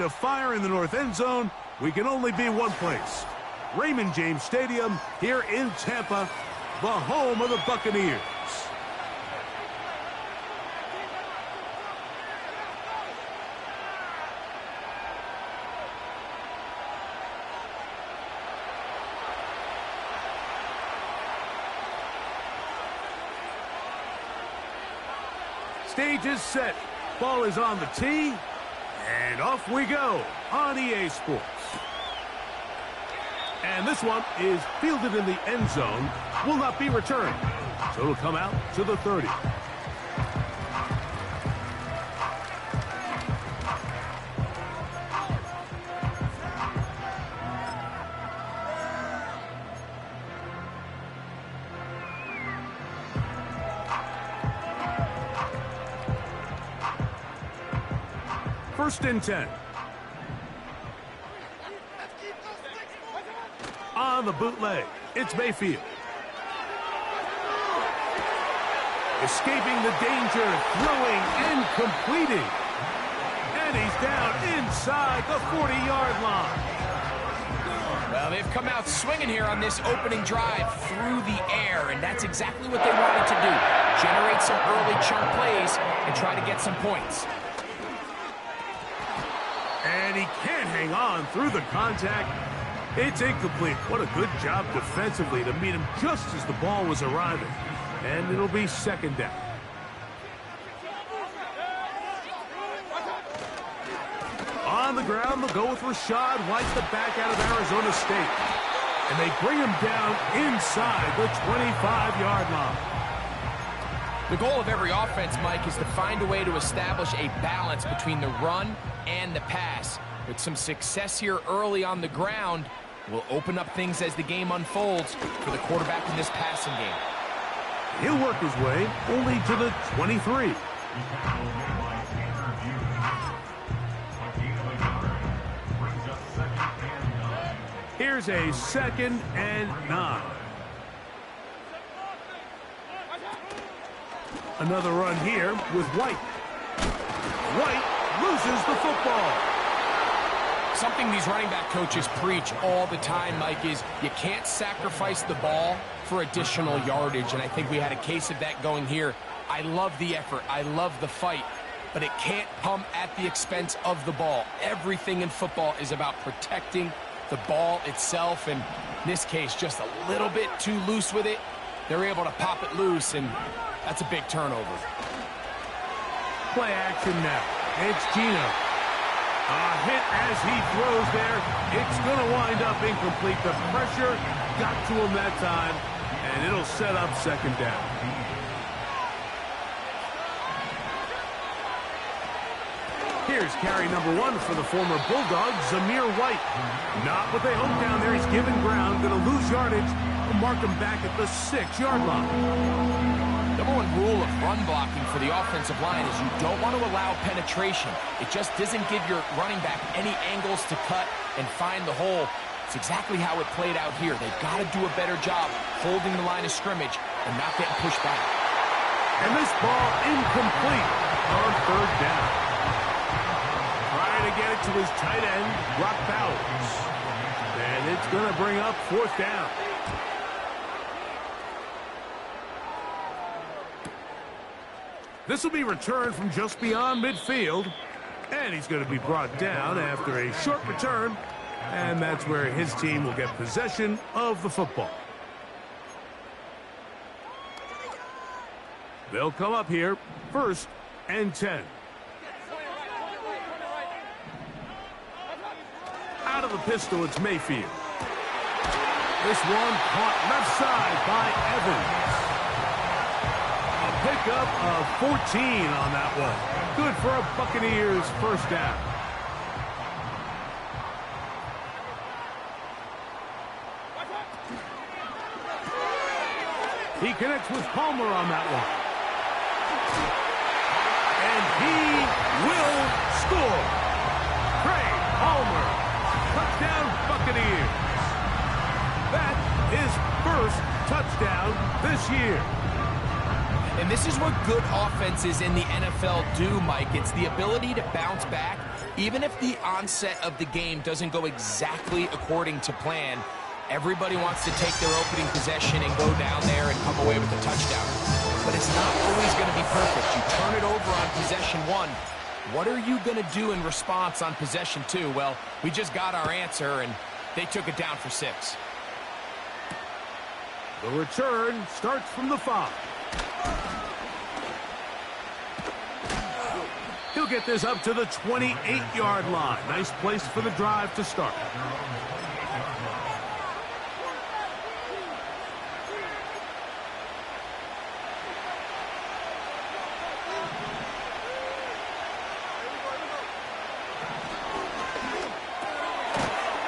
to fire in the north end zone, we can only be one place. Raymond James Stadium here in Tampa, the home of the Buccaneers. Stage is set. Ball is on the tee. And off we go on EA Sports. And this one is fielded in the end zone. Will not be returned. So it'll come out to the 30. First and 10. On the bootleg, it's Mayfield. Escaping the danger, throwing and completing. And he's down inside the 40-yard line. Well, they've come out swinging here on this opening drive through the air, and that's exactly what they wanted to do. Generate some early chunk plays and try to get some points. And he can't hang on through the contact. It's incomplete. What a good job defensively to meet him just as the ball was arriving. And it'll be second down. On the ground, they'll go with Rashad White, the back out of Arizona State. And they bring him down inside the 25-yard line. The goal of every offense, Mike, is to find a way to establish a balance between the run and the pass. With some success here early on the ground, will open up things as the game unfolds for the quarterback in this passing game. He'll work his way only to the 23. Here's a 2nd and 9. Another run here with White. White loses the football. Something these running back coaches preach all the time, Mike, is you can't sacrifice the ball for additional yardage, and I think we had a case of that going here. I love the effort. I love the fight, but it can't come at the expense of the ball. Everything in football is about protecting the ball itself, and in this case, just a little bit too loose with it. They're able to pop it loose, and that's a big turnover. Play action now. It's Gino. A hit as he throws there. It's going to wind up incomplete. The pressure got to him that time, and it'll set up second down. Here's carry number 1 for the former Bulldog, Zamir White. Not what they hoped down there. He's given ground, going to lose yardage. We'll mark him back at the 6-yard line. Number 1 rule of run blocking for the offensive line is you don't want to allow penetration. It just doesn't give your running back any angles to cut and find the hole. It's exactly how it played out here. They've got to do a better job holding the line of scrimmage and not getting pushed back. And this ball incomplete on 3rd down. Trying to get it to his tight end, Brock Bowers. And it's going to bring up 4th down. This will be returned from just beyond midfield. And he's going to be brought down after a short return. And that's where his team will get possession of the football. They'll come up here, 1st and 10. Out of the pistol, it's Mayfield. This one caught left side by Evans. A pickup of 14 on that one. Good for a Buccaneers 1st down. He connects with Palmer on that one. And he will score. Craig Palmer. Touchdown, Buccaneers. That is 1st touchdown this year. And this is what good offenses in the NFL do, Mike. It's the ability to bounce back Even if the onset of the game doesn't go exactly according to plan, everybody wants to take their opening possession and go down there and come away with a touchdown. But it's not always going to be perfect. You turn it over on possession 1. What are you going to do in response on possession 2? Well, we just got our answer, and they took it down for 6. The return starts from the 5. He'll get this up to the 28-yard line. Nice place for the drive to start.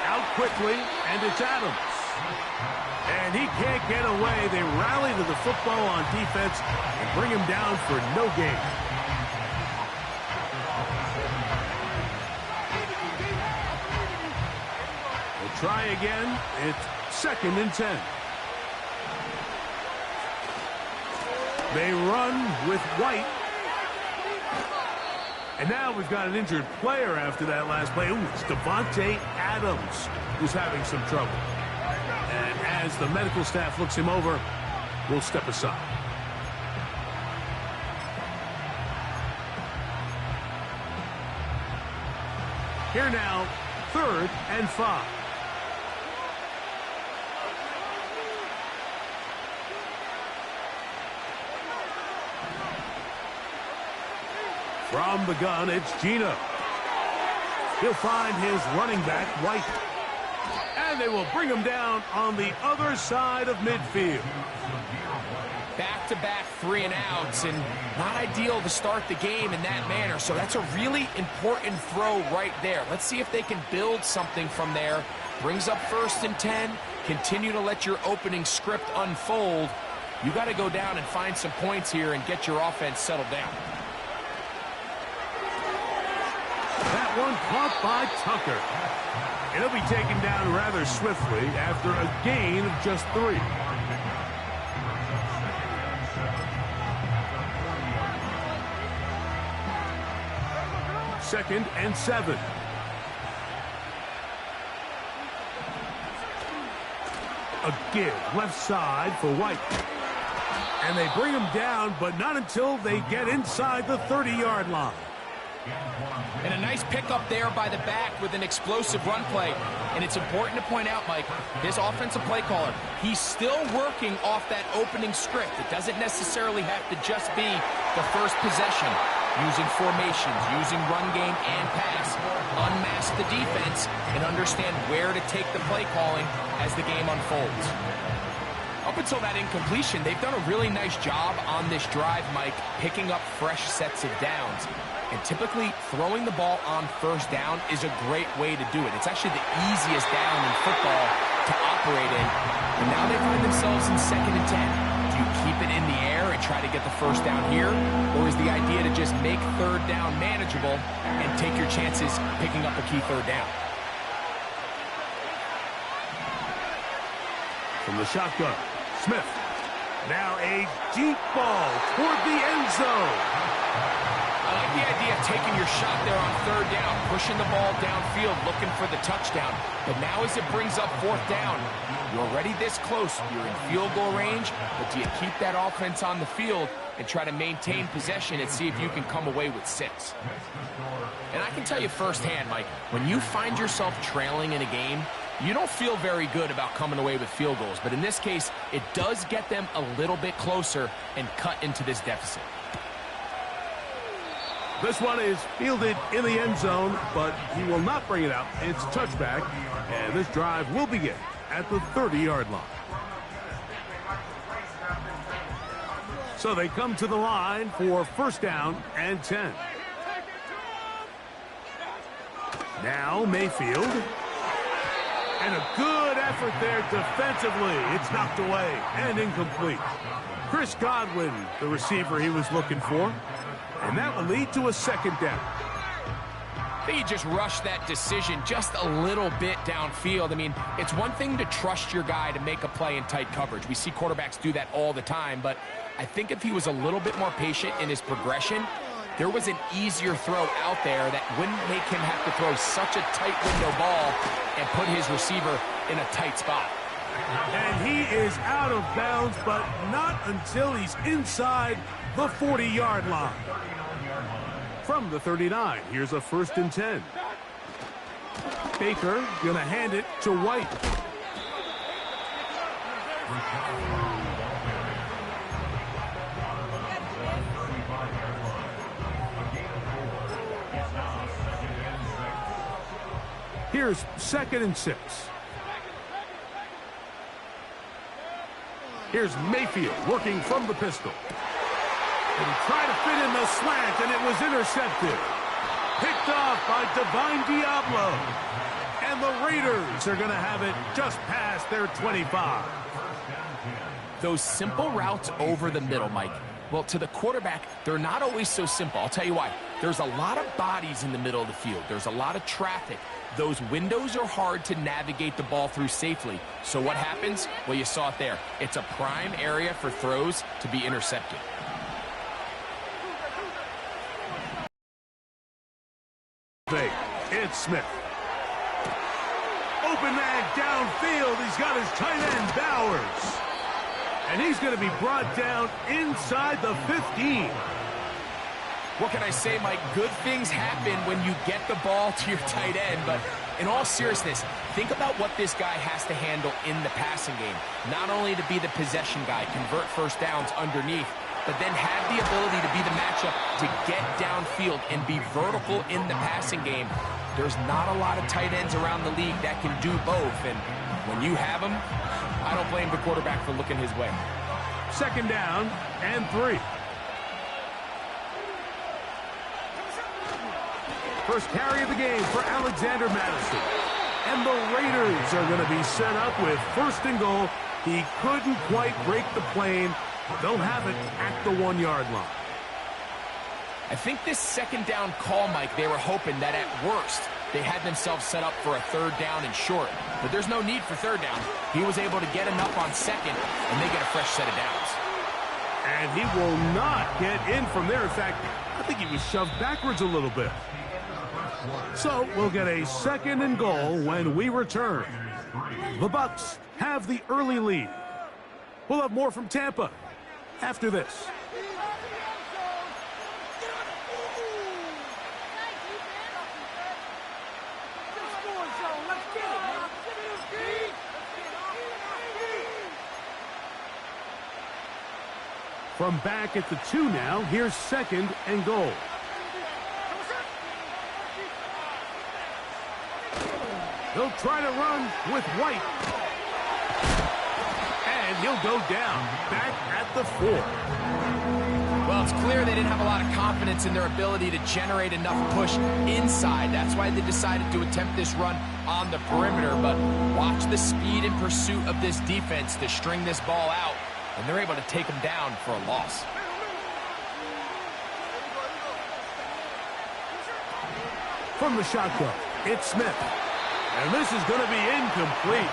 Out quickly, and it's Adams. And he can't get away. They rally to the football on defense and bring him down for no gain. Try again. It's 2nd and 10. They run with White. And now we've got an injured player after that last play. Ooh, it's Devontae Adams who's having some trouble. And as the medical staff looks him over, we'll step aside. Here now, 3rd and 5. From the gun, it's Gino. He'll find his running back, White. And they will bring him down on the other side of midfield. Back-to-back 3 and outs, and not ideal to start the game in that manner. So that's a really important throw right there. Let's see if they can build something from there. Brings up 1st and 10. Continue to let your opening script unfold. You got to go down and find some points here and get your offense settled down. That one caught by Tucker. And he'll be taken down rather swiftly after a gain of just 3. Second and 7. A give left side for White. And they bring him down, but not until they get inside the 30-yard line. And a nice pickup there by the back with an explosive run play. And it's important to point out, Mike, this offensive play caller, he's still working off that opening script. It doesn't necessarily have to just be the first possession. Using formations, using run game and pass, unmask the defense, and understand where to take the play calling as the game unfolds. Up until that incompletion, they've done a really nice job on this drive, Mike, picking up fresh sets of downs. And typically, throwing the ball on 1st down is a great way to do it. It's actually the easiest down in football to operate in. And now they find themselves in 2nd and 10. Do you keep it in the air and try to get the 1st down here? Or is the idea to just make 3rd down manageable and take your chances picking up a key 3rd down? From the shotgun, Smith. Now a deep ball toward the end zone. I like the idea of taking your shot there on 3rd down, pushing the ball downfield, looking for the touchdown. But now as it brings up 4th down, you're already this close. You're in field goal range, but do you keep that offense on the field and try to maintain possession and see if you can come away with 6? And I can tell you firsthand, Mike, when you find yourself trailing in a game, you don't feel very good about coming away with field goals. But in this case, it does get them a little bit closer and cut into this deficit. This one is fielded in the end zone, but he will not bring it out. It's touchback, and this drive will begin at the 30-yard line. So they come to the line for 1st down and 10. Now Mayfield. And a good effort there defensively. It's knocked away and incomplete. Chris Godwin, the receiver he was looking for. And that will lead to a 2nd down. I think he just rushed that decision just a little bit downfield. I mean, it's one thing to trust your guy to make a play in tight coverage. We see quarterbacks do that all the time, but I think if he was a little bit more patient in his progression, there was an easier throw out there that wouldn't make him have to throw such a tight window ball and put his receiver in a tight spot. And he is out of bounds, but not until he's inside the 40-yard line. From the 39, here's a 1st and 10. Baker gonna hand it to White. Here's 2nd and 6. Here's Mayfield working from the pistol. And he tried to fit in the slant, and it was intercepted. Picked off by Divine Diablo. And the Raiders are going to have it just past their 25. Those simple routes over the middle, Mike. Well, to the quarterback, they're not always so simple. I'll tell you why. There's a lot of bodies in the middle of the field. There's a lot of traffic. Those windows are hard to navigate the ball through safely. So what happens? Well, you saw it there. It's a prime area for throws to be intercepted. It's Smith. Open man downfield. He's got his tight end Bowers. And he's going to be brought down inside the 15. What can I say, Mike? Good things happen when you get the ball to your tight end, but in all seriousness, think about what this guy has to handle in the passing game. Not only to be the possession guy, convert first downs underneath, but then have the ability to be the matchup to get downfield and be vertical in the passing game. There's not a lot of tight ends around the league that can do both, and when you have them, I don't blame the quarterback for looking his way. 2nd down and 3. First carry of the game for Alexander Madison. And the Raiders are going to be set up with 1st and goal. He couldn't quite break the plane. They'll have it at the 1-yard line. I think this 2nd down call, Mike, they were hoping that at worst they had themselves set up for a 3rd down and short. But there's no need for 3rd down. He was able to get enough on 2nd, and they get a fresh set of downs. And he will not get in from there. In fact, I think he was shoved backwards a little bit. So we'll get a 2nd and goal when we return. The Bucs have the early lead. We'll have more from Tampa after this. From back at the 2 now, here's 2nd and goal. He'll try to run with White. And he'll go down, back at the 4. Well, it's clear they didn't have a lot of confidence in their ability to generate enough push inside. That's why they decided to attempt this run on the perimeter. But watch the speed and pursuit of this defense to string this ball out, and they're able to take them down for a loss. From the shotgun, it's Smith. And this is going to be incomplete.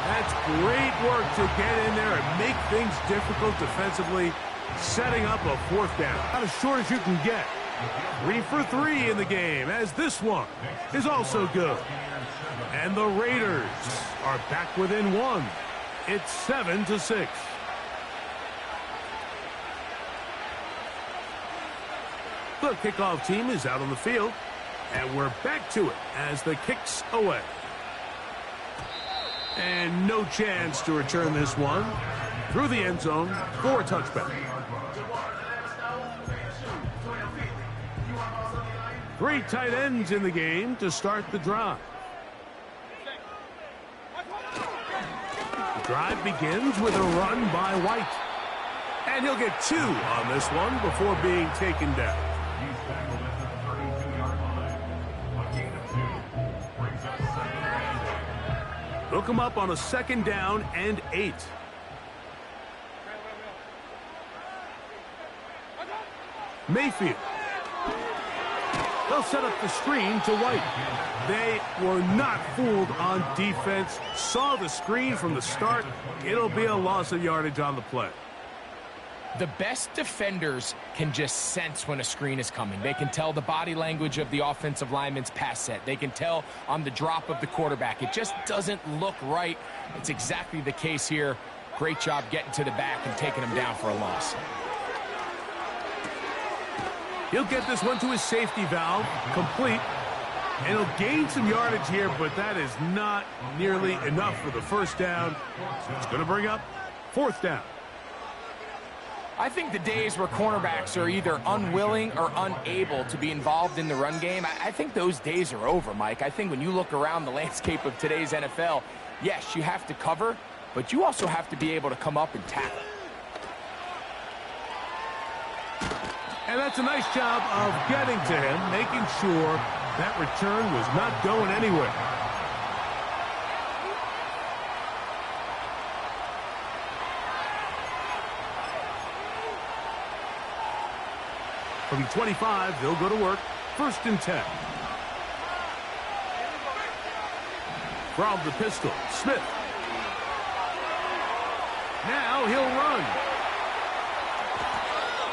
That's great work to get in there and make things difficult defensively, setting up a 4th down. About as short as you can get. 3 for 3 in the game, as this one is also good. And the Raiders are back within 1. It's 7-6. The kickoff team is out on the field. And we're back to it as the kick's away. And no chance to return this one through the end zone for a touchback. 3 tight ends in the game to start the drive. The drive begins with a run by White. And he'll get 2 on this one before being taken down. They'll come up on a 2nd down and 8. Mayfield. They'll set up the screen to White. They were not fooled on defense. Saw the screen from the start. It'll be a loss of yardage on the play. The best defenders can just sense when a screen is coming. They can tell the body language of the offensive lineman's pass set. They can tell on the drop of the quarterback. It just doesn't look right. It's exactly the case here. Great job getting to the back and taking him down for a loss. He'll get this one to his safety valve, complete. And he'll gain some yardage here, but that is not nearly enough for the first down. It's going to bring up fourth down. I think the days where cornerbacks are either unwilling or unable to be involved in the run game, I think those days are over, Mike. I think when you look around the landscape of today's NFL, yes, you have to cover, but you also have to be able to come up and tackle. And that's a nice job of getting to him, making sure that return was not going anywhere. From 25, they'll go to work. First and 10. From the pistol, Smith. Now he'll run.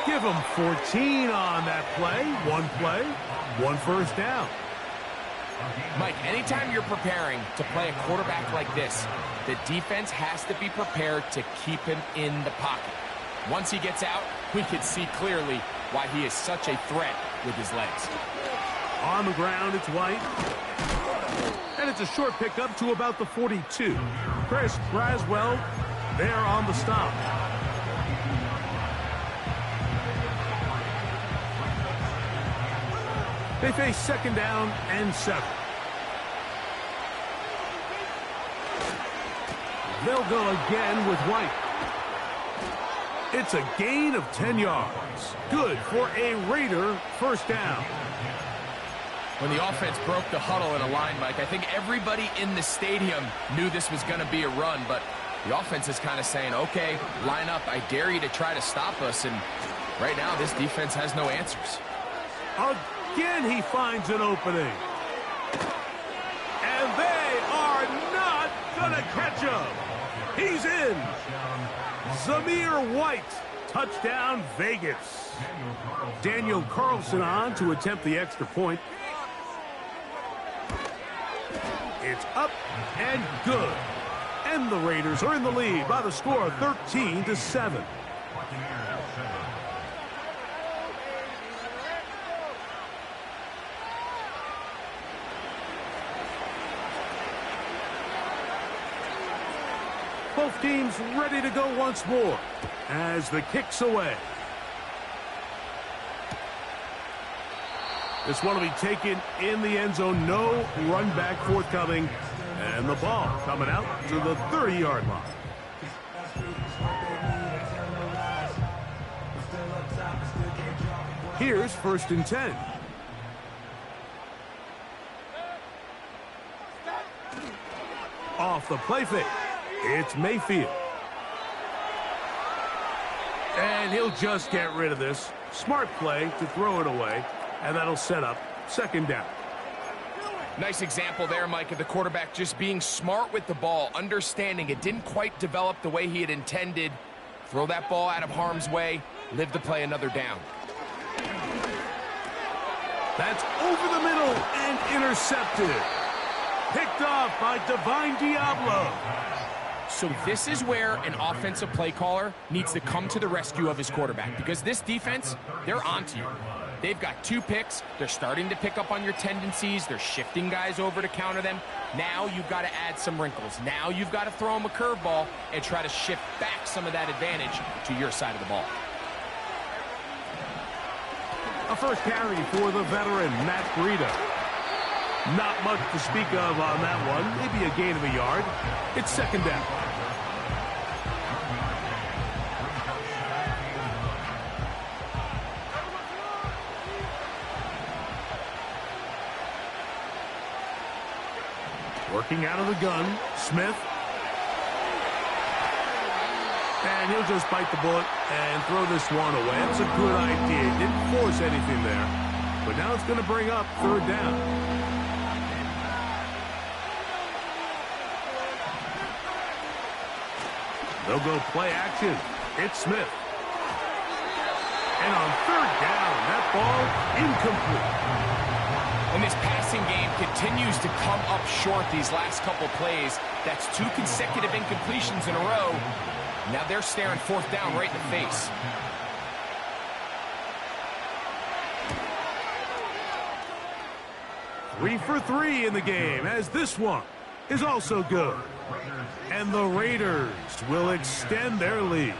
Give him 14 on that play, one first down. Mike, anytime you're preparing to play a quarterback like this, the defense has to be prepared to keep him in the pocket. Once he gets out, we can see clearly why he is such a threat with his legs. On the ground, it's White. And it's a short pickup to about the 42. Chris Braswell there on the stop. They face second down and 7. They'll go again with White. It's a gain of 10 yards. Good for a Raider first down. When the offense broke the huddle in a line, Mike, I think everybody in the stadium knew this was going to be a run, but the offense is kind of saying, okay, line up. I dare you to try to stop us, and right now this defense has no answers. Again, he finds an opening. And they are not going to catch him. He's in. Zamir White, touchdown Vegas. Daniel Carlson on to attempt the extra point. It's up and good. And the Raiders are in the lead by the score of 13-7. Both teams ready to go once more as the kick's away. This one will be taken in the end zone. No run back forthcoming. And the ball coming out to the 30-yard line. Here's first and 10. Off the play fake. It's Mayfield. And he'll just get rid of this. Smart play to throw it away. And that'll set up second down. Nice example there, Mike, of the quarterback just being smart with the ball, understanding it didn't quite develop the way he had intended. Throw that ball out of harm's way, live to play another down. That's over the middle and intercepted. Picked off by Divine Diablo. So this is where an offensive play caller needs to come to the rescue of his quarterback, because this defense, they're onto you. They've got 2 picks. They're starting to pick up on your tendencies. They're shifting guys over to counter them. Now you've got to add some wrinkles. Now you've got to throw them a curveball and try to shift back some of that advantage to your side of the ball. A first carry for the veteran, Matt Breida. Not much to speak of on that one. Maybe a gain of a yard. It's second down. Working out of the gun, Smith. And he'll just bite the bullet and throw this one away. It's a good idea. He didn't force anything there. But now it's going to bring up third down. They'll go play action. It's Smith. And on third down, that ball incomplete. And this passing game continues to come up short these last couple plays. That's 2 consecutive incompletions in a row. Now they're staring fourth down right in the face. Three for 3 in the game, as this one is also good. And the Raiders will extend their lead.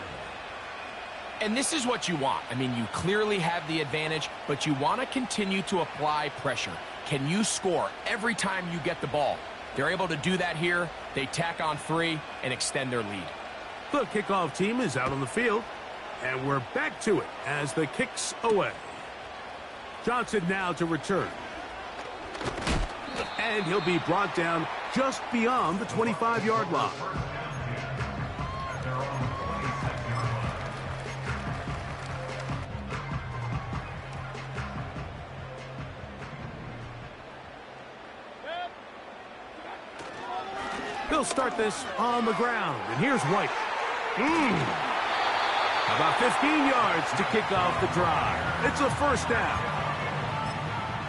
And this is what you want. I mean, you clearly have the advantage, but you want to continue to apply pressure. Can you score every time you get the ball? They're able to do that here. They tack on 3 and extend their lead. The kickoff team is out on the field, and we're back to it as the kick's away. Johnson now to return. And he'll be brought down just beyond the 25-yard line. He'll start this on the ground, and here's White. About 15 yards to kick off the drive. It's a first down.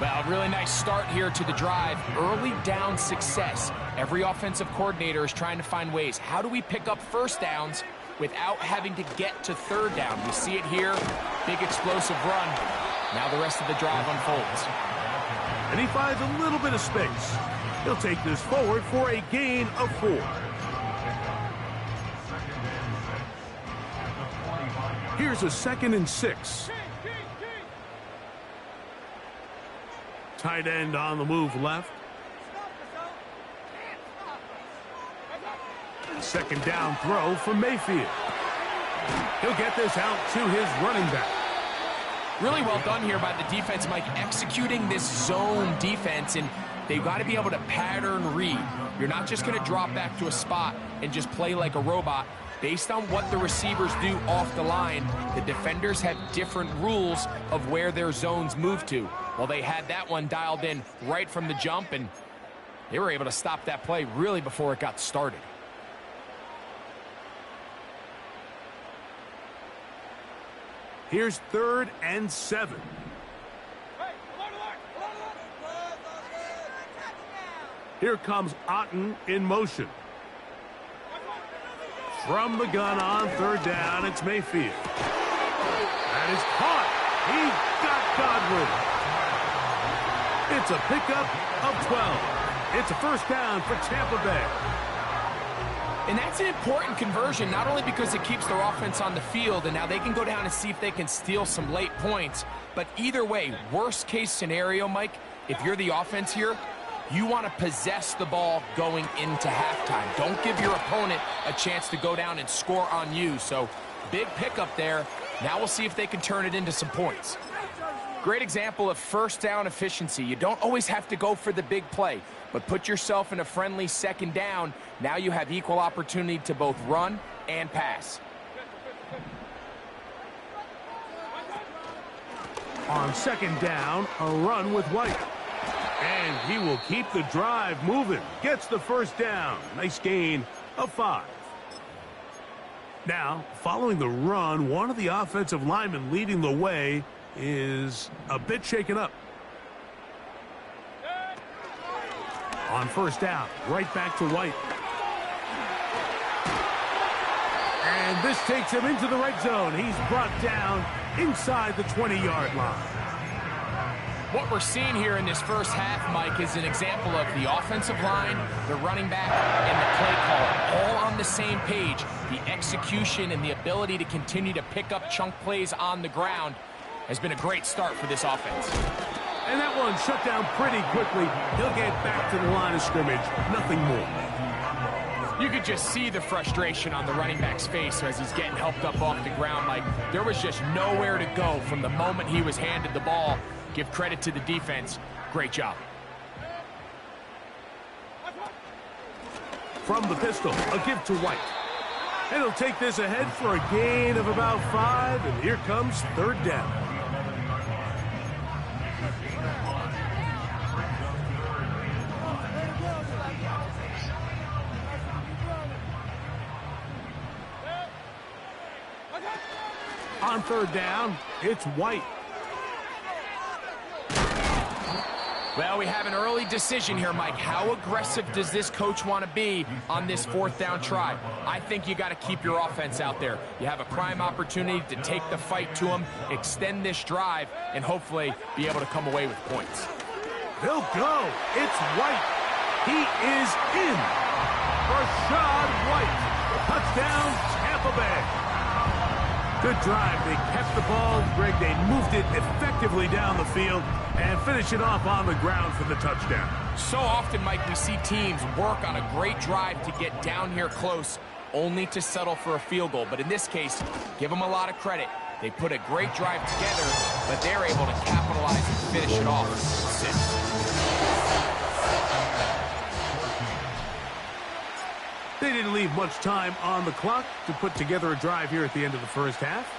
Well, really nice start here to the drive. Early down success. Every offensive coordinator is trying to find ways. How do we pick up first downs without having to get to third down? We see it here. Big explosive run. Now the rest of the drive unfolds. And he finds a little bit of space. He'll take this forward for a gain of 4. Here's a 2nd and 6. Tight end on the move left. 2nd down throw from Mayfield. He'll get this out to his running back. Really well done here by the defense, Mike, executing this zone defense, and they've got to be able to pattern read. You're not just going to drop back to a spot and just play like a robot. Based on what the receivers do off the line, the defenders have different rules of where their zones move to. Well, they had that one dialed in right from the jump, and they were able to stop that play really before it got started. Here's 3rd and 7. Here comes Otten in motion. From the gun on 3rd down, it's Mayfield. That is caught. He got Godwin. It's a pickup of 12. It's a first down for Tampa Bay. And that's an important conversion, not only because it keeps their offense on the field, and now they can go down and see if they can steal some late points. But either way, worst case scenario, Mike, if you're the offense here, you want to possess the ball going into halftime. Don't give your opponent a chance to go down and score on you. So big pickup there. Now we'll see if they can turn it into some points. Great example of first down efficiency. You don't always have to go for the big play, but put yourself in a friendly 2nd down. Now you have equal opportunity to both run and pass. On 2nd down, a run with White. And he will keep the drive moving. Gets the first down. Nice gain of 5. Now, following the run, one of the offensive linemen leading the way is a bit shaken up. On 1st down, right back to White. And this takes him into the red zone. He's brought down inside the 20-yard line. What we're seeing here in this first half, Mike, is an example of the offensive line, the running back, and the play caller all on the same page. The execution and the ability to continue to pick up chunk plays on the ground has been a great start for this offense. And that one shut down pretty quickly. He'll get back to the line of scrimmage. Nothing more. You could just see the frustration on the running back's face as he's getting helped up off the ground. Like, there was just nowhere to go from the moment he was handed the ball. Give credit to the defense. Great job. From the pistol, a give to White. And he'll take this ahead for a gain of about 5, and here comes 3rd down. On On third down, it's White. Well, we have an early decision here, Mike. How aggressive does this coach want to be on this fourth down try? I think you got to keep your offense out there. You have a prime opportunity to take the fight to them, extend this drive, and hopefully be able to come away with points. He'll go. It's White. He is in. Rashad White. Touchdown, Tampa Bay. Good drive. They kept the ball. Greg, they moved it effectively down the field and finish it off on the ground for the touchdown. So often, Mike, we see teams work on a great drive to get down here close, only to settle for a field goal. But in this case, give them a lot of credit. They put a great drive together, but they're able to capitalize and finish it off. 6. They didn't leave much time on the clock to put together a drive here at the end of the first half.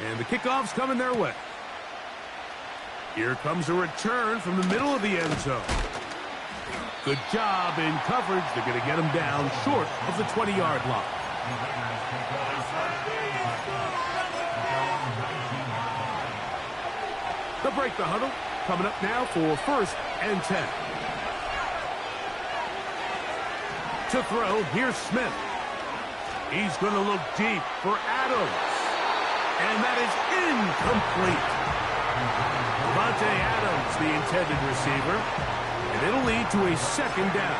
And the kickoff's coming their way. Here comes a return from the middle of the end zone. Good job in coverage. They're going to get him down short of the 20-yard line. They'll break the huddle. Coming up now for 1st and 10. To throw, here's Smith. He's going to look deep for Adams. And that is incomplete. Devontae Adams, the intended receiver. And it'll lead to a 2nd down.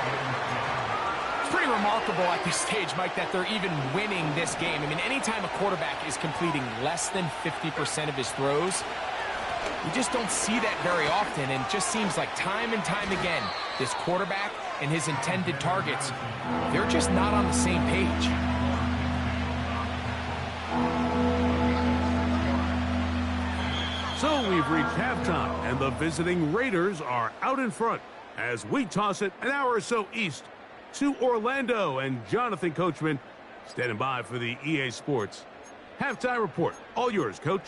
It's pretty remarkable at this stage, Mike, that they're even winning this game. I mean, anytime a quarterback is completing less than 50% of his throws, you just don't see that very often, and it just seems like time and time again, this quarterback and his intended targets, they're just not on the same page. So we've reached halftime, and the visiting Raiders are out in front as we toss it an hour or so east to Orlando, and Jonathan Coachman standing by for the EA Sports halftime report. All yours, Coach.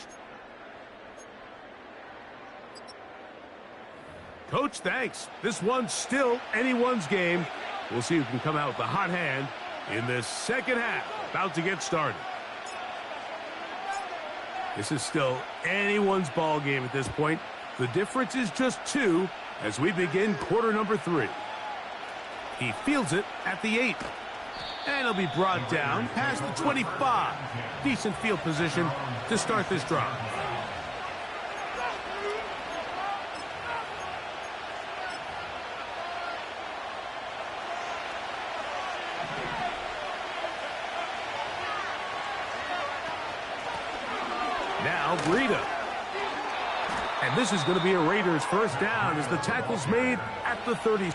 Coach, thanks. This one's still anyone's game. We'll see who can come out with the hot hand in this second half. About to get started. This is still anyone's ball game at this point. The difference is just 2 as we begin quarter number 3. He fields it at the 8. And he'll be brought down past the 25. Decent field position to start this drive. Now Breida. And this is going to be a Raiders first down as the tackle's made at the 30.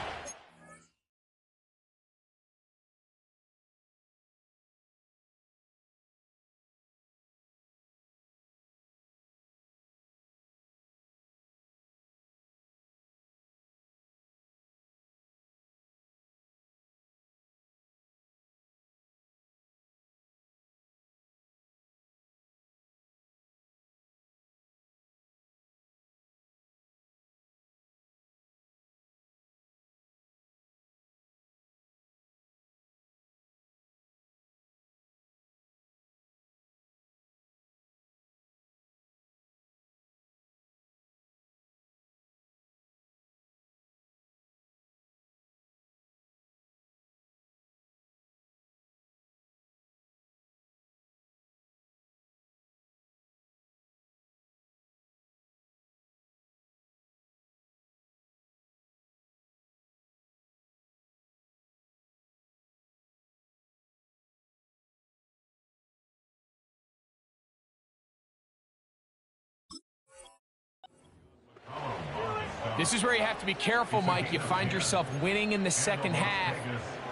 This is where you have to be careful, Mike. You find yourself winning in the second half.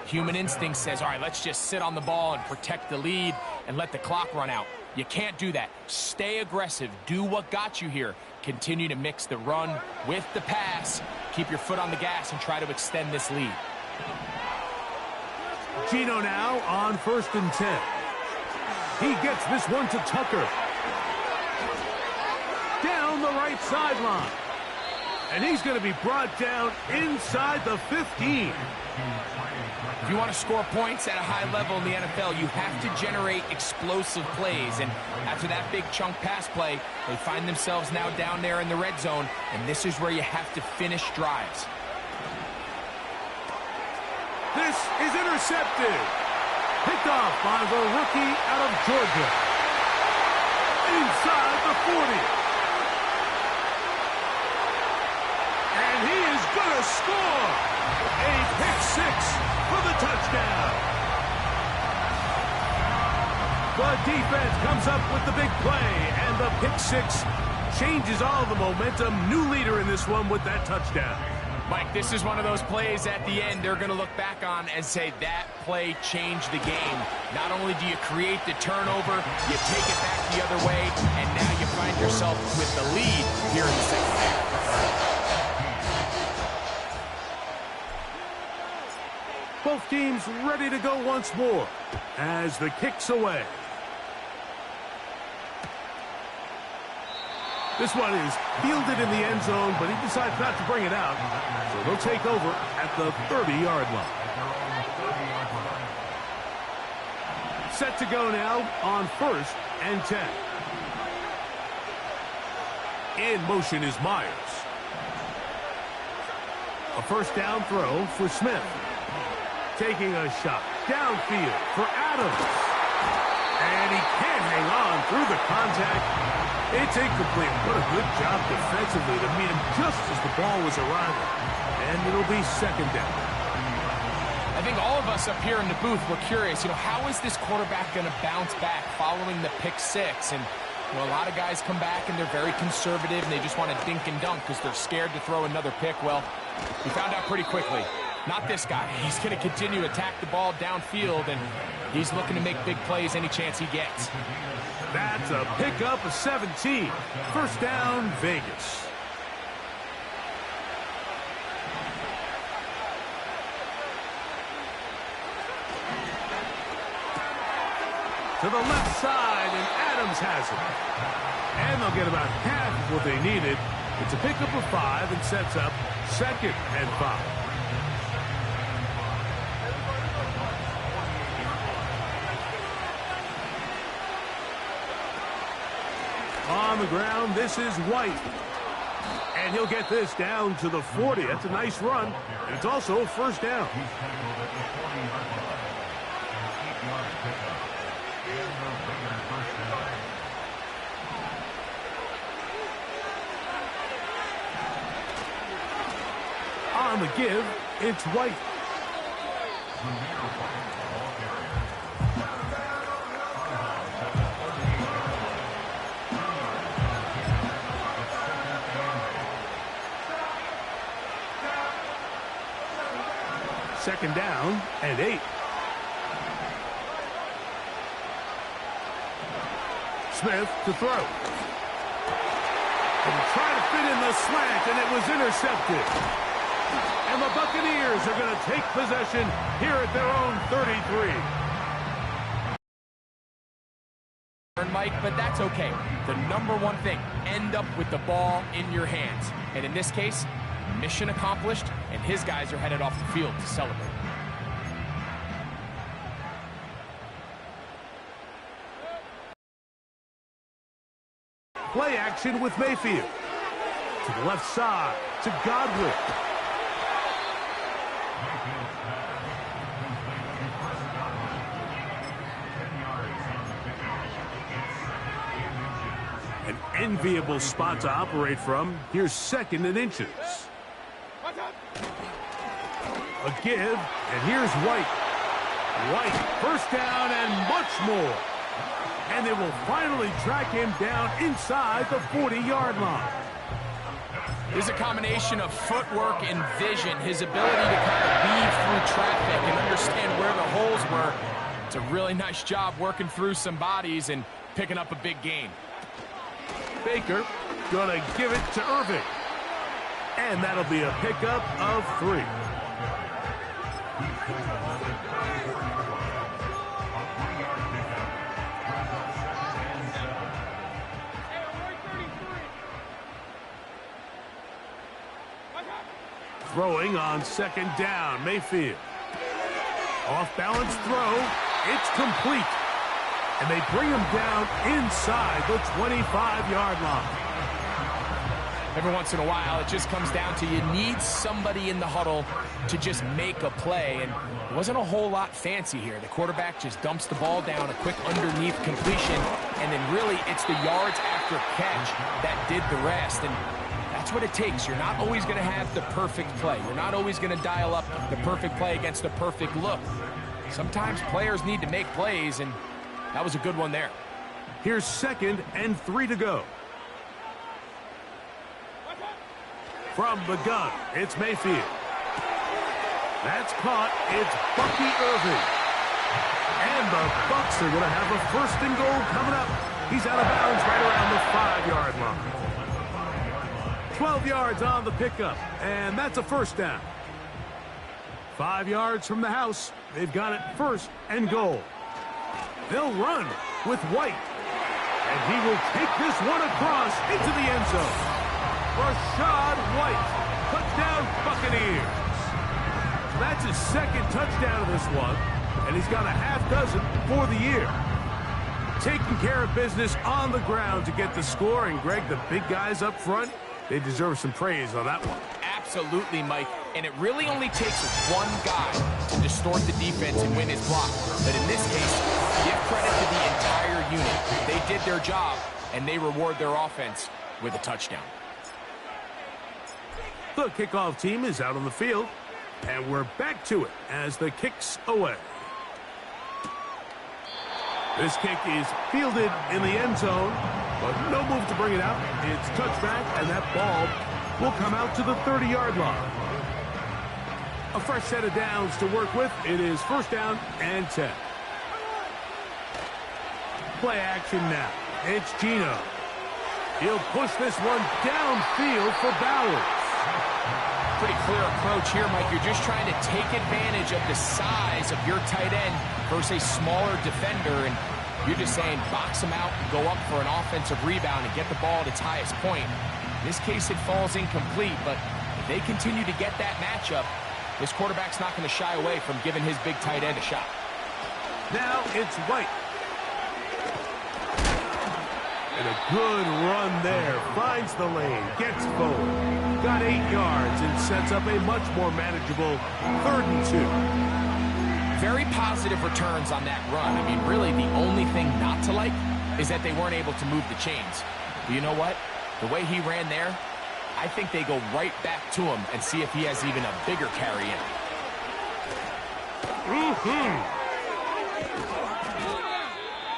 Human instinct says, all right, let's just sit on the ball and protect the lead and let the clock run out. You can't do that. Stay aggressive. Do what got you here. Continue to mix the run with the pass. Keep your foot on the gas and try to extend this lead. Gino now on 1st and 10. He gets this one to Tucker. Down the right sideline. And he's going to be brought down inside the 15. If you want to score points at a high level in the NFL, you have to generate explosive plays. And after that big chunk pass play, they find themselves now down there in the red zone, and this is where you have to finish drives. This is intercepted. Picked off by the rookie out of Georgia. Inside the 40. And he is going to score. A pick six for the touchdown. The defense comes up with the big play, and the pick six changes all the momentum. New leader in this one with that touchdown. Mike, this is one of those plays at the end they're going to look back on and say that play changed the game. Not only do you create the turnover, you take it back the other way, and now you find yourself with the lead here in the second half. Both teams ready to go once more as the kick's away. This one is fielded in the end zone, but he decides not to bring it out. So they'll take over at the 30-yard line. Set to go now on 1st and 10. In motion is Myers. A first down throw for Smith. Taking a shot downfield for Adams. And he can't hang on through the contact. It's incomplete. What a good job defensively to meet him just as the ball was arriving. And it'll be second down. I think all of us up here in the booth were curious, how is this quarterback going to bounce back following the pick six? And a lot of guys come back and they're very conservative and they just want to dink and dunk because they're scared to throw another pick. Well, we found out pretty quickly. Not this guy. He's going to continue to attack the ball downfield, and he's looking to make big plays any chance he gets. That's a pickup of 17. First down, Vegas. To the left side, and Adams has it. And they'll get about half of what they needed. It's a pickup of 5 and sets up 2nd and 5. On the ground, this is White. And he'll get this down to the 40. That's a nice run. And it's also a first down. On the give, it's White. Second down and 8. Smith to throw. And try to fit in the slant, and it was intercepted. And the Buccaneers are going to take possession here at their own 33. Mike, but that's okay. The number one thing, end up with the ball in your hands. And in this case, mission accomplished, and his guys are headed off the field to celebrate. Play action with Mayfield. To the left side, to Godwin. An enviable spot to operate from. Here's 2nd and inches. A give, and here's White. White, first down and much more. And they will finally track him down inside the 40-yard line. There's a combination of footwork and vision, his ability to kind of weave through traffic and understand where the holes were. It's a really nice job working through some bodies and picking up a big gain. Baker gonna give it to Irving. And that'll be a pickup of 3. Throwing on 2nd down, Mayfield. Off-balance throw. It's complete. And they bring him down inside the 25-yard line. Every once in a while, it just comes down to you need somebody in the huddle to just make a play. And it wasn't a whole lot fancy here. The quarterback just dumps the ball down, a quick underneath completion, and then really it's the yards after catch that did the rest. And that's what it takes. You're not always going to have the perfect play. You're not always going to dial up the perfect play against the perfect look. Sometimes players need to make plays, and that was a good one there. Here's 2nd and 3 to go. From the gun, it's Mayfield. That's caught. It's Bucky Irving. And the Bucs are going to have a 1st and goal coming up. He's out of bounds right around the 5-yard line. 12 yards on the pickup, and that's a 1st down. 5 yards from the house. They've got it 1st and goal. They'll run with White. And he will take this one across into the end zone. Rashad White, touchdown Buccaneers. That's his 2nd touchdown of this one, and he's got a half dozen for the year. Taking care of business on the ground to get the score, and Greg, the big guys up front, they deserve some praise on that one. Absolutely, Mike, and it really only takes one guy to distort the defense and win his block. But in this case, give credit to the entire unit. They did their job, and they reward their offense with a touchdown. The kickoff team is out on the field, and we're back to it as the kick's away. This kick is fielded in the end zone, but no move to bring it out. It's touchback, and that ball will come out to the 30-yard line. A fresh set of downs to work with. It is 1st down and 10. Play action now. It's Geno. He'll push this one downfield for Bowers. Pretty clear approach here, Mike. You're just trying to take advantage of the size of your tight end versus a smaller defender, and you're just saying box him out, go up for an offensive rebound, and get the ball at its highest point. In this case, it falls incomplete, but if they continue to get that matchup, this quarterback's not going to shy away from giving his big tight end a shot. Now it's White. And a good run there. Finds the lane. Gets forward. Got 8 yards and sets up a much more manageable 3rd and 2. Very positive returns on that run. I mean, really, the only thing not to like is that they weren't able to move the chains. But you know what? The way he ran there, I think they go right back to him and see if he has even a bigger carry in.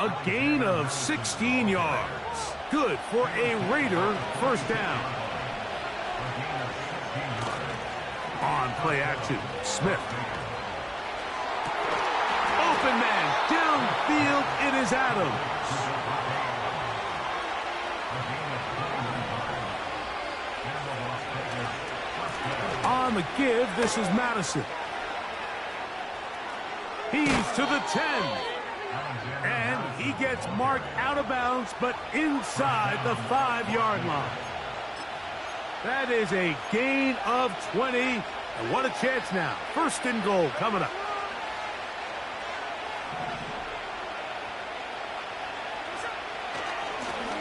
A gain of 16 yards. Good for a Raider 1st down. On play action, Smith. Open man, downfield, it is Adams. On the give, this is Madison. He's to the 10. And he gets marked out of bounds, but inside the 5-yard line. That is a gain of 20. And what a chance now. 1st and goal coming up.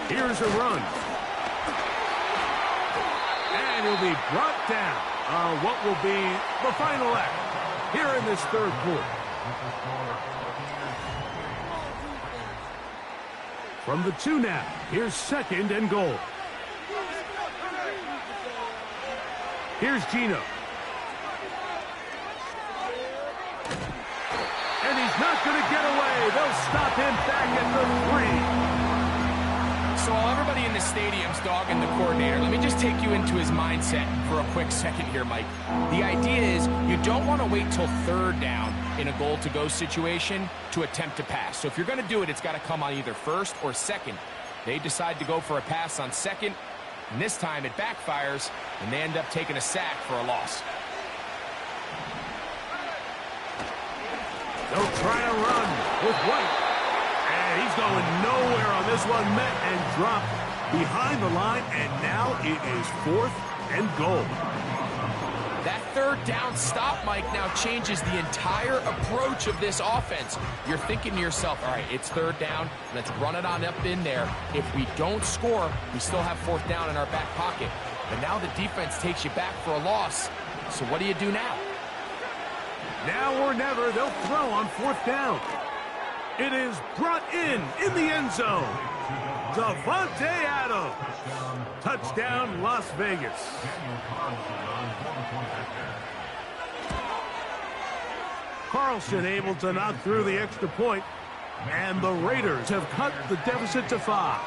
Here's a run. And he'll be brought down on what will be the final act here in this 3rd quarter. From the 2 now, here's 2nd and goal. Here's Geno. And he's not going to get away. They'll stop him back at the 3. So while everybody in the stadium's dogging the coordinator, let me just take you into his mindset for a quick second here, Mike. The idea is you don't want to wait till 3rd down in a goal-to-go situation to attempt to pass. So if you're going to do it, it's got to come on either 1st or 2nd. They decide to go for a pass on 2nd, and this time it backfires, and they end up taking a sack for a loss. They'll try to run with White. And he's going nowhere on this one. Met and dropped behind the line, and now it is 4th and goal. That third down stop, Mike, now changes the entire approach of this offense. You're thinking to yourself, all right, it's third down. Let's run it on up in there. If we don't score, we still have fourth down in our back pocket. But now the defense takes you back for a loss. So what do you do now? Now or never, they'll throw on fourth down. It is brought in the end zone. Davante Adams. Touchdown, Las Vegas. Carlson able to knock through the extra point, and the Raiders have cut the deficit to 5.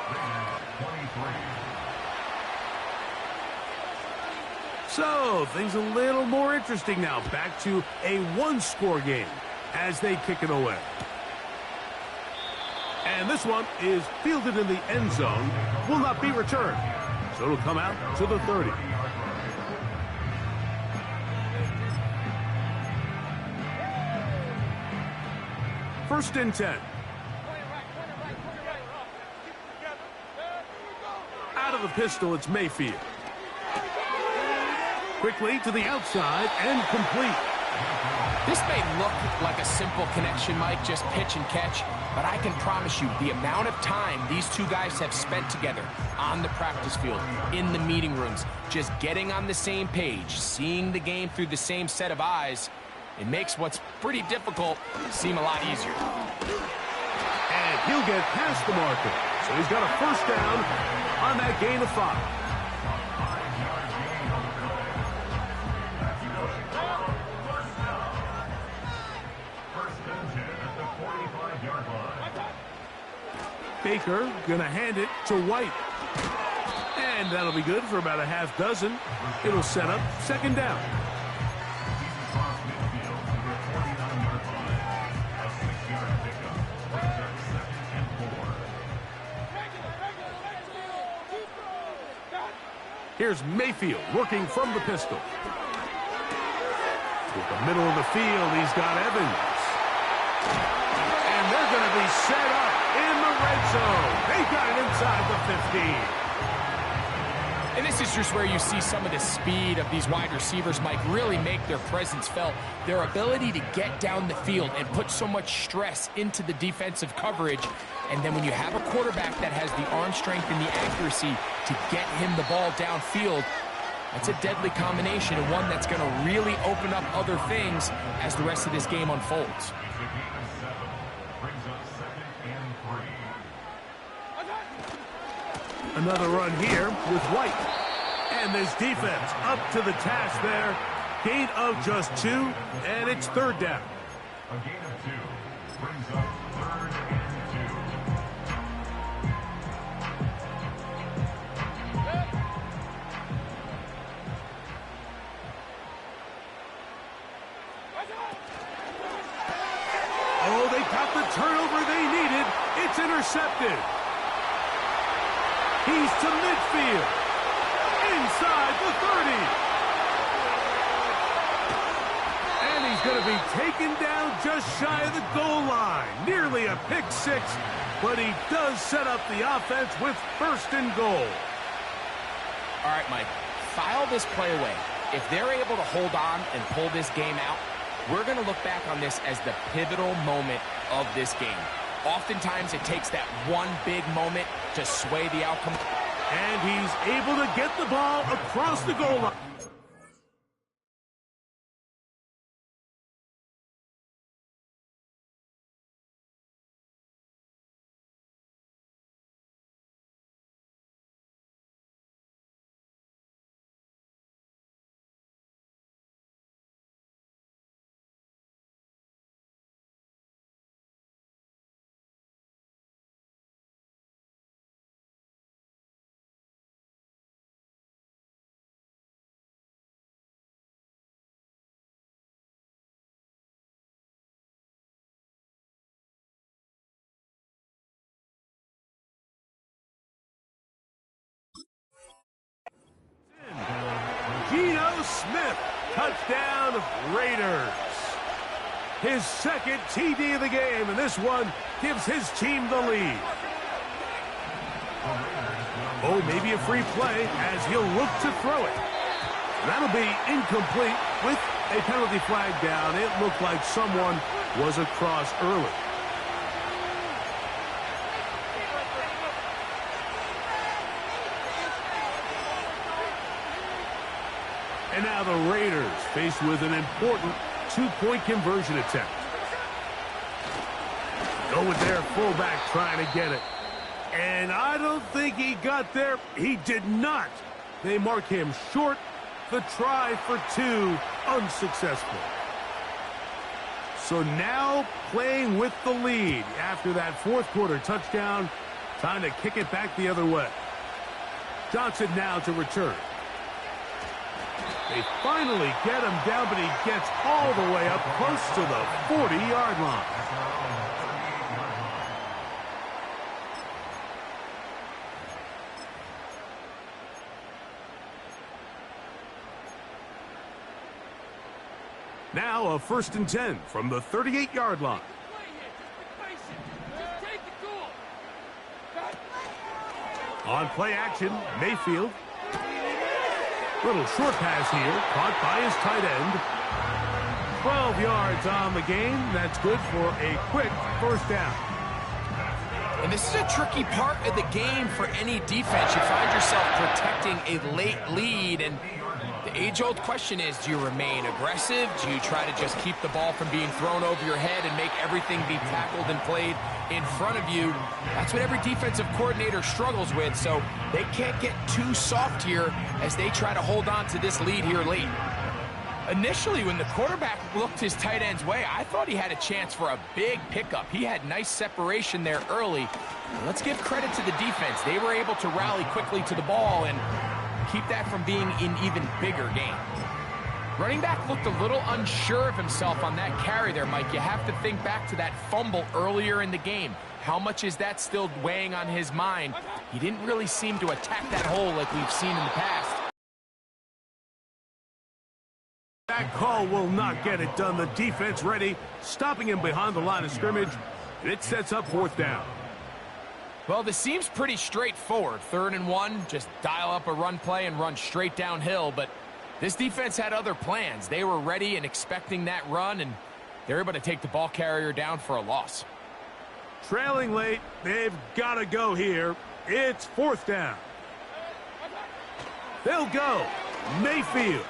So, things a little more interesting now. Back to a one-score game as they kick it away. And this one is fielded in the end zone, will not be returned. So it'll come out to the 30. First and 10. Out of the pistol, it's Mayfield. Quickly to the outside and complete. This may look like a simple connection, Mike, just pitch and catch, but I can promise you the amount of time these two guys have spent together on the practice field, in the meeting rooms, just getting on the same page, seeing the game through the same set of eyes, it makes what's pretty difficult seem a lot easier. And he'll get past the marker. So he's got a first down on that gain of 5. Baker gonna hand it to White. And that'll be good for about a half dozen. It'll set up second down. Here's Mayfield working from the pistol. With the middle of the field, he's got Evans. And they're going to be set up in the red zone. They got it inside the 15. And this is just where you see some of the speed of these wide receivers, Mike, really make their presence felt. Their ability to get down the field and put so much stress into the defensive coverage. And then when you have a quarterback that has the arm strength and the accuracy to get him the ball downfield, that's a deadly combination and one that's going to really open up other things as the rest of this game unfolds. Another run here with White. And this defense up to the task there. Gain of just 2, and it's third down. A gain of 2 brings up third and 2. Oh, they got the turnover they needed. It's intercepted. He's to midfield. Inside the 30. And he's going to be taken down just shy of the goal line. Nearly a pick 6, but he does set up the offense with first and goal. All right, Mike, file this play away. If they're able to hold on and pull this game out, we're going to look back on this as the pivotal moment of this game. Oftentimes, it takes that one big moment to sway the outcome. And he's able to get the ball across the goal line. Geno Smith, touchdown Raiders. His second TD of the game, and this one gives his team the lead. Oh, maybe a free play as he'll look to throw it. That'll be incomplete. With a penalty flag down, it looked like someone was across early. And now the Raiders faced with an important two-point conversion attempt. Go with their fullback trying to get it. And I don't think he got there. He did not. They mark him short. The try for two, unsuccessful. So now playing with the lead after that fourth quarter touchdown. Time to kick it back the other way. Johnson now to return. They finally get him down, but he gets all the way up close to the 40-yard line. Now a 1st and 10 from the 38-yard line. On play action, Mayfield. Little short pass here, caught by his tight end. 12 yards on the game. That's good for a quick first down. And this is a tricky part of the game for any defense. You find yourself protecting a late lead, and the age-old question is, do you remain aggressive? Do you try to just keep the ball from being thrown over your head and make everything be tackled and played in front of you? That's what every defensive coordinator struggles with, so they can't get too soft here as they try to hold on to this lead here late. Initially, when the quarterback looked his tight end's way, I thought he had a chance for a big pickup. He had nice separation there early. And let's give credit to the defense. They were able to rally quickly to the ball and keep that from being an even bigger game. Running back looked a little unsure of himself on that carry there, Mike. You have to think back to that fumble earlier in the game. How much is that still weighing on his mind? He didn't really seem to attack that hole like we've seen in the past. That call will not get it done. The defense ready, stopping him behind the line of scrimmage. And it sets up 4th down. Well, this seems pretty straightforward. 3rd and 1, just dial up a run play and run straight downhill. But this defense had other plans. They were ready and expecting that run, and they're able to take the ball carrier down for a loss. Trailing late, they've got to go here. It's 4th down. They'll go. Mayfield.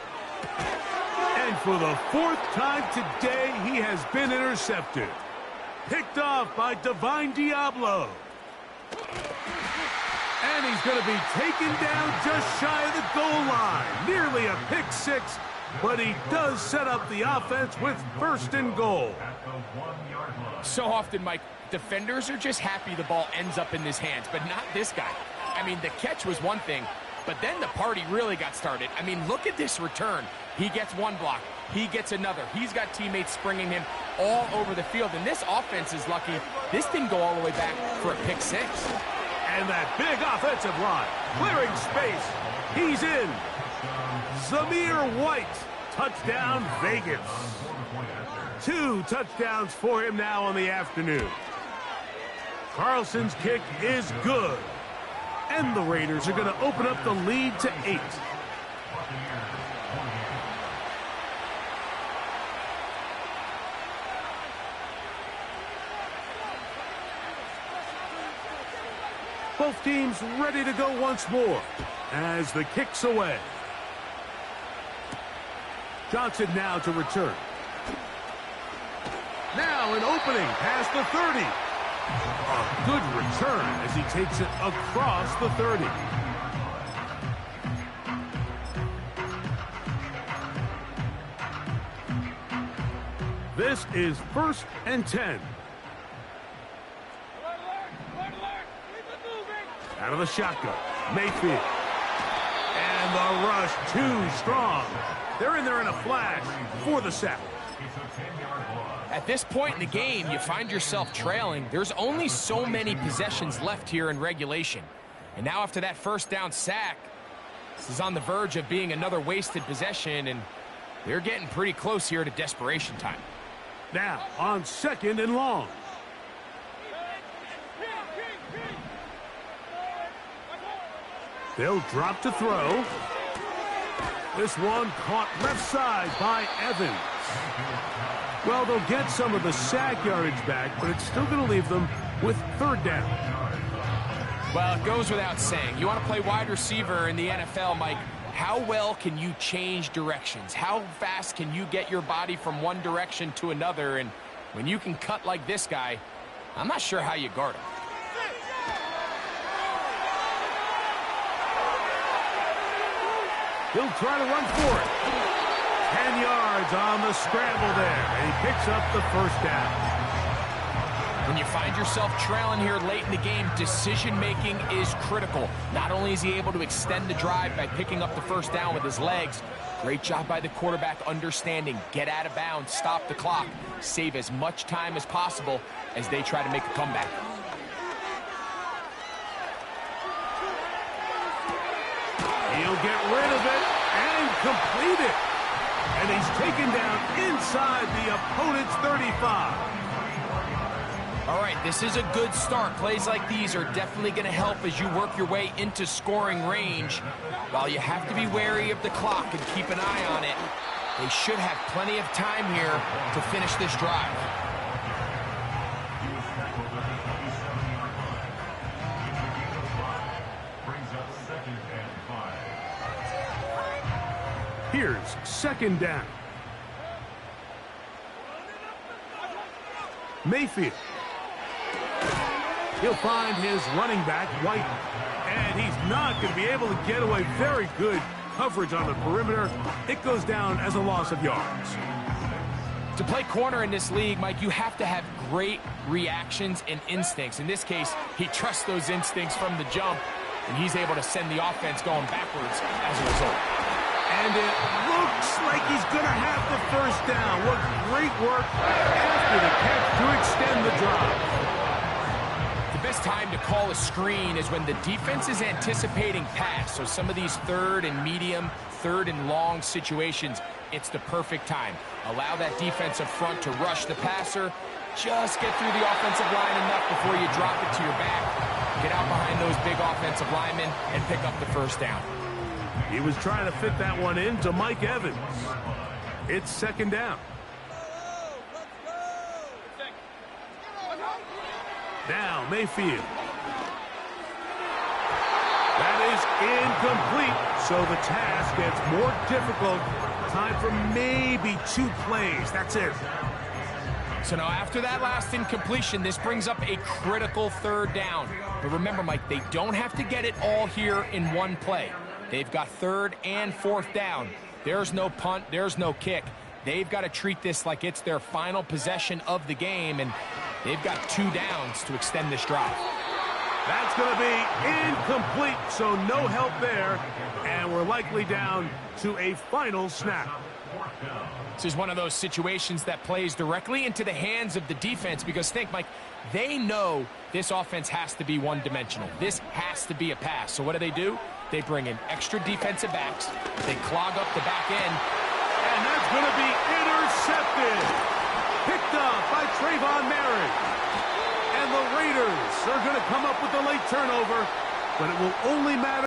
And for the 4th time today, he has been intercepted. Picked off by Divine Diablo. And he's going to be taken down just shy of the goal line. Nearly a pick six, but he does set up the offense with 1st and goal. So often, Mike, defenders are just happy the ball ends up in his hands, but not this guy. I mean, the catch was one thing, but then the party really got started. I mean, look at this return. He gets one block. He gets another. He's got teammates springing him all over the field. And this offense is lucky. This didn't go all the way back for a pick six. And that big offensive line. Clearing space. He's in. Zamir White. Touchdown, Vegas. 2 touchdowns for him now on the afternoon. Carlson's kick is good. And the Raiders are going to open up the lead to 8. Both teams ready to go once more as the kick's away. Johnson now to return. Now an opening past the 30. A good return as he takes it across the 30. This is 1st and 10. Out of the shotgun, Mayfield. And the rush too strong. They're in there in a flash for the sack. At this point in the game, you find yourself trailing. There's only so many possessions left here in regulation. And now after that first down sack, this is on the verge of being another wasted possession, and they're getting pretty close here to desperation time. Now on 2nd and long. They'll drop to throw. This one caught left side by Evans. Well, they'll get some of the sack yardage back, but it's still going to leave them with third down. Well, it goes without saying. You want to play wide receiver in the NFL, Mike. How well can you change directions? How fast can you get your body from one direction to another? And when you can cut like this guy, I'm not sure how you guard him. He'll try to run for it. 10 yards on the scramble there, and he picks up the first down. When you find yourself trailing here late in the game, decision-making is critical. Not only is he able to extend the drive by picking up the first down with his legs, great job by the quarterback understanding, get out of bounds, stop the clock, save as much time as possible as they try to make a comeback. He'll get rid of it and complete it. And he's taken down inside the opponent's 35. All right, this is a good start. Plays like these are definitely going to help as you work your way into scoring range. While you have to be wary of the clock and keep an eye on it, they should have plenty of time here to finish this drive. Here's second down. Mayfield. He'll find his running back, White, and he's not going to be able to get away. Very good coverage on the perimeter. It goes down as a loss of yards. To play corner in this league, Mike, you have to have great reactions and instincts. In this case, he trusts those instincts from the jump, and he's able to send the offense going backwards as a result. And it looks like he's going to have the first down. What great work after the catch to extend the drive. The best time to call a screen is when the defense is anticipating pass. So some of these third and medium, third and long situations, it's the perfect time. Allow that defensive front to rush the passer. Just get through the offensive line enough before you drop it to your back. Get out behind those big offensive linemen and pick up the first down. He was trying to fit that one into Mike Evans. It's second down. Now Mayfield. That is incomplete, so the task gets more difficult. Time for maybe 2 plays. That's it. So now after that last incompletion, this brings up a critical third down. But remember, Mike, they don't have to get it all here in one play. They've got third and fourth down. There's no punt, there's no kick. They've got to treat this like it's their final possession of the game, and they've got 2 downs to extend this drive. That's going to be incomplete, so no help there, and we're likely down to a final snap. This is one of those situations that plays directly into the hands of the defense because think, Mike, they know this offense has to be one-dimensional. This has to be a pass. So what do? They bring in extra defensive backs. They clog up the back end. And that's going to be intercepted. Picked up by Trayvon Merritt. And the Raiders are going to come up with the late turnover, but it will only matter.